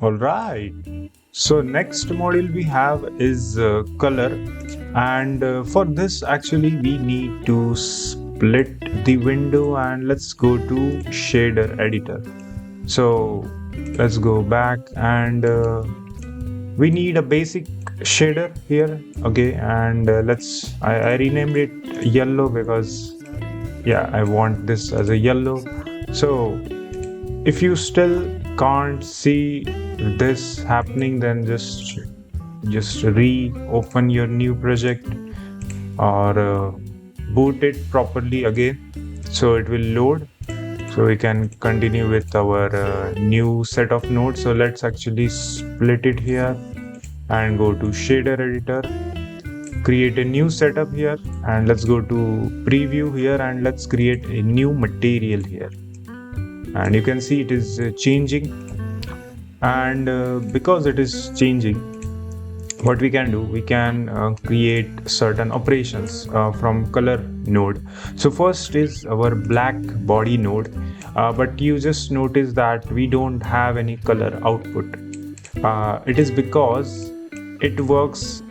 All right. So next module we have is color, and for this actually we need to split the window and let's go to shader editor. So let's go back and we need a basic shader here. Okay, and I renamed it yellow because yeah, I want this as a yellow. So if you still can't see this happening, then just reopen your new project or boot it properly again, so it will load, so we can continue with our new set of nodes. So let's actually split it here and go to shader editor, create a new setup here, and let's go to preview here and let's create a new material here. And you can see it is changing, and because it is changing, what we can do, we can create certain operations from color node. So first is our black body node, but you just notice that we don't have any color output. It is because it works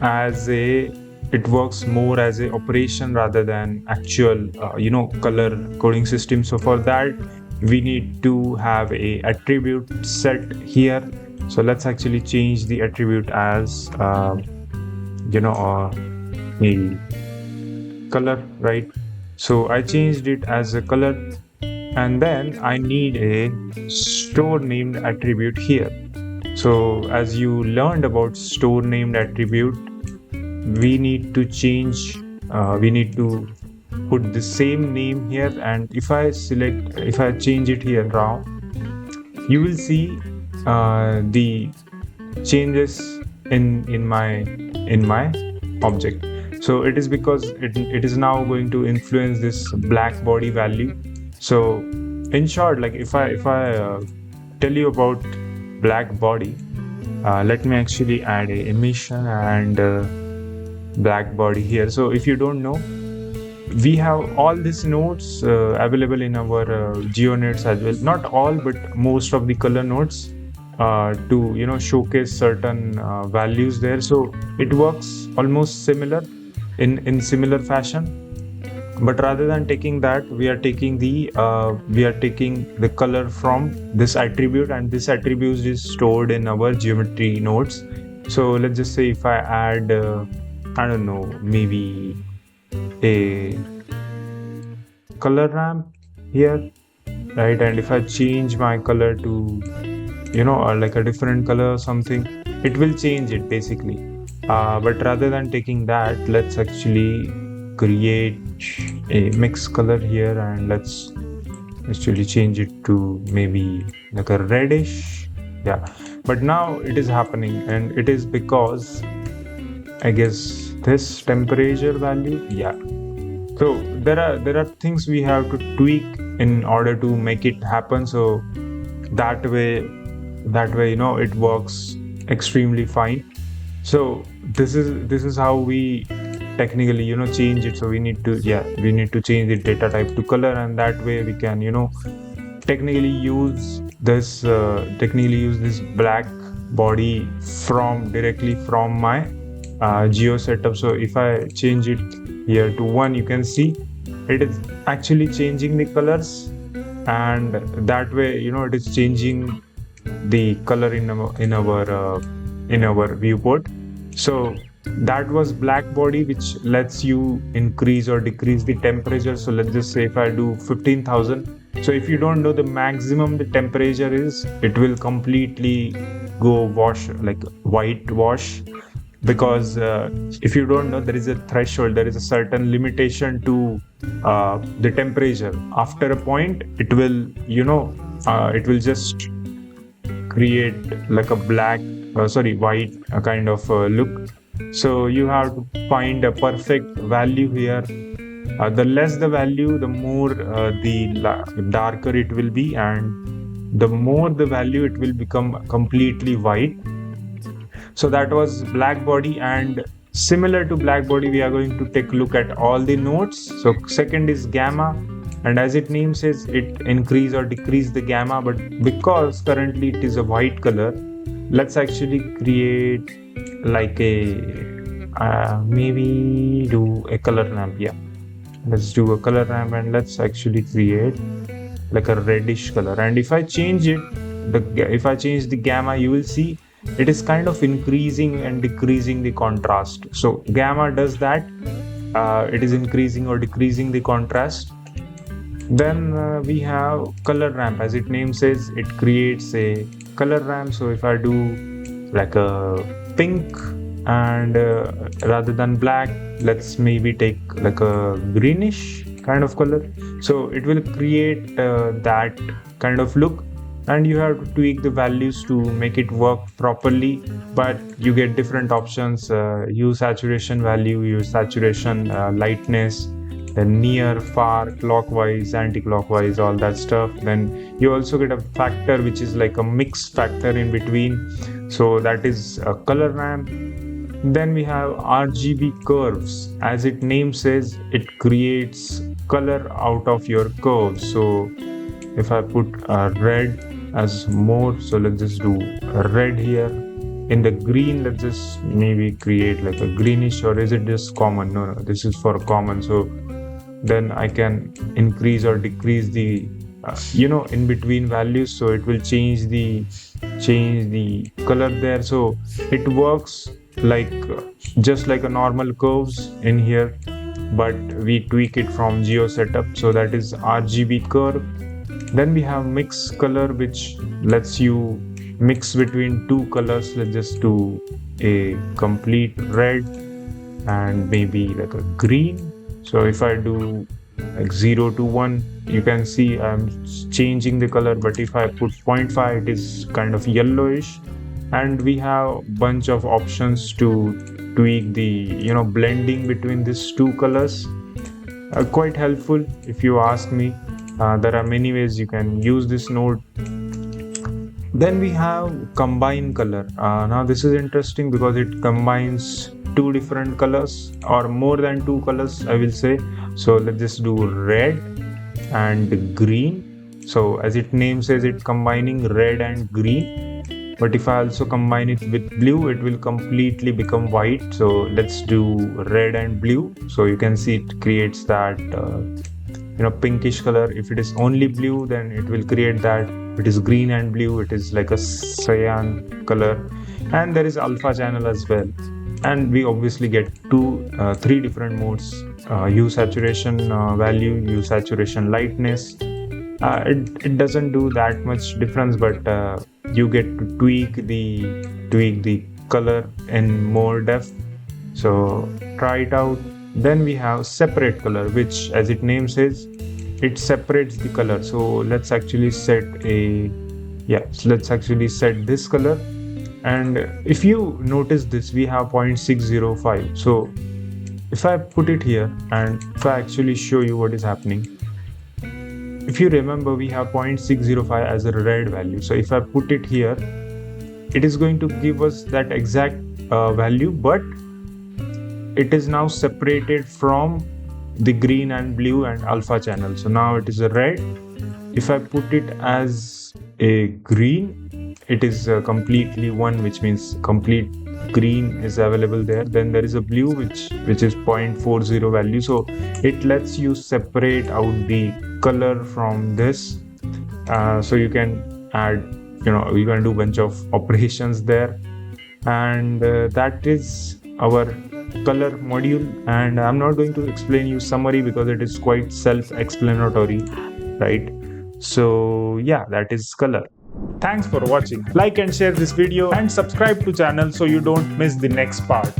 more as a operation rather than actual color coding system. So for that we need to have a attribute set here. So let's actually change the attribute as a color, right? So I changed it as a color, and then I need a store named attribute here. So as you learned about store named attribute, we need to change we need to put the same name here, and if I change it here now, you will see the changes in my object. So it is because it is now going to influence this black body value. So in short, like if I tell you about black body, let me actually add a emission and black body here. So if you don't know, we have all these nodes available in our GeoNodes as well. Not all, but most of the color nodes to showcase certain values there. So it works almost similar in similar fashion. But rather than taking that, we are taking the color from this attribute, and this attribute is stored in our geometry nodes. So let's just say if I add I don't know, maybe a color ramp here, right? And if I change my color to like a different color or something, it will change it basically. But rather than taking that, let's actually create a mix color here, and let's actually change it to maybe like a reddish. Yeah, but now it is happening, and it is because I guess this temperature value. Yeah, so there are things we have to tweak in order to make it happen. So that way it works extremely fine. So this is how we technically change it. So we need to change the data type to color, and that way we can technically use this black body directly from my geo setup. So if I change it here to 1, you can see it is actually changing the colors, and that way it is changing the color in our viewport. So that was black body, which lets you increase or decrease the temperature. So let's just say if I do 15,000. So if you don't know the maximum the temperature is, it will completely go white wash, because if you don't know, there is a threshold, there is a certain limitation to the temperature. After a point, it will just create like a white kind of look. So you have to find a perfect value here. The less the value, the more the darker it will be, and the more the value, it will become completely white. So that was black body, and similar to black body, we are going to take a look at all the nodes. So second is gamma, and as its name says, it increase or decrease the gamma. But because currently it is a white color, let's actually create like a maybe do a color ramp. Yeah, let's do a color ramp, and let's actually create like a reddish color. And if I change it, if I change the gamma, you will see it is kind of increasing and decreasing the contrast. So gamma does that, it is increasing or decreasing the contrast. Then we have color ramp. As its name says, it creates a color ramp. So if I do like a pink, and rather than black, let's maybe take like a greenish kind of color, so it will create that kind of look. And you have to tweak the values to make it work properly, but you get different options. Use saturation value, use saturation lightness, then near, far, clockwise, anti-clockwise, all that stuff. Then you also get a factor which is like a mix factor in between, so that is a color ramp. Then we have RGB curves. As its name says, it creates color out of your curves. So if I put red as more, so let's just do a red here. In the green, let's just maybe create like a greenish, or is it just common? No, this is for common. So then I can increase or decrease the in between values, so it will change the color there. So it works like just like a normal curves in here, but we tweak it from geo setup. So that is RGB curve. Then we have mix color, which lets you mix between two colors. Let's just do a complete red and maybe like a green. So if I do like 0 to 1, you can see I'm changing the color, but if I put 0.5, it is kind of yellowish. And we have bunch of options to tweak the blending between these two colors. Quite helpful if you ask me. There are many ways you can use this node. Then we have combine color. Now this is interesting because it combines two different colors, or more than two colors, I will say. So let's just do red and green. So as its name says, it's combining red and green. But if I also combine it with blue, it will completely become white. So let's do red and blue. So you can see it creates that pinkish color. If it is only blue, then it will create that. If it is green and blue, it is like a cyan color. And there is alpha channel as well. And we obviously get three different modes: hue saturation value, hue saturation lightness. It doesn't do that much difference, but you get to tweak the color in more depth. So try it out. Then we have separate color, which as its name says, it separates the color. So let's actually set this color. And if you notice this, we have 0.605. So if I put it here, and if I actually show you what is happening, if you remember, we have 0.605 as a red value. So if I put it here, it is going to give us that exact value, but it is now separated from the green and blue and alpha channel. So now it is a red. If I put it as a green, it is completely one, which means complete green is available there. Then there is a blue which is 0.40 value. So it lets you separate out the color from this. So you can add, you can do a bunch of operations there. And that is our color module. And I'm not going to explain you summary because it is quite self-explanatory, right? So yeah, that is color. Thanks for watching. Like and share this video and subscribe to channel so you don't miss the next part.